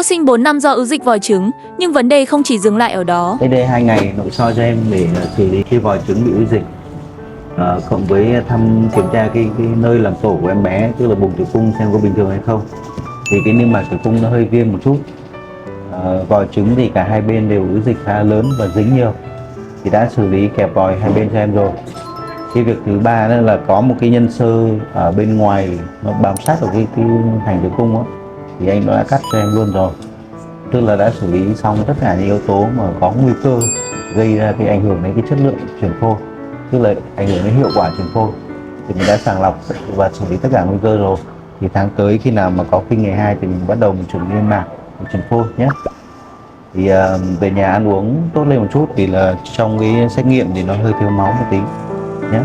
Cô sinh 4 năm do ứ dịch vòi trứng, nhưng vấn đề không chỉ dừng lại ở đó. Cách đây 2 ngày nội soi cho em để xử lý khi vòi trứng bị ứ dịch, cộng với thăm kiểm tra cái nơi làm tổ của em bé, tức là buồng tử cung xem có bình thường hay không. Thì cái niêm mạc tử cung nó hơi viêm một chút, vòi trứng thì cả hai bên đều ứ dịch khá lớn và dính nhiều, thì đã xử lý kẹp vòi hai bên cho em rồi. Cái việc thứ ba đó là có một cái nhân xơ ở bên ngoài nó bám sát vào cái thành tử cung đó, thì anh đã cắt cho em luôn rồi, tức là đã xử lý xong tất cả những yếu tố mà có nguy cơ gây ra cái ảnh hưởng đến cái chất lượng chuyển phôi, tức là ảnh hưởng đến hiệu quả chuyển phôi, thì mình đã sàng lọc và xử lý tất cả nguy cơ rồi. Thì tháng tới khi nào mà có kinh ngày 2 thì mình bắt đầu mình chuẩn niêm mạc chuyển phôi nhé. Thì về nhà ăn uống tốt lên một chút, vì là trong cái xét nghiệm thì nó hơi thiếu máu một tí nhé.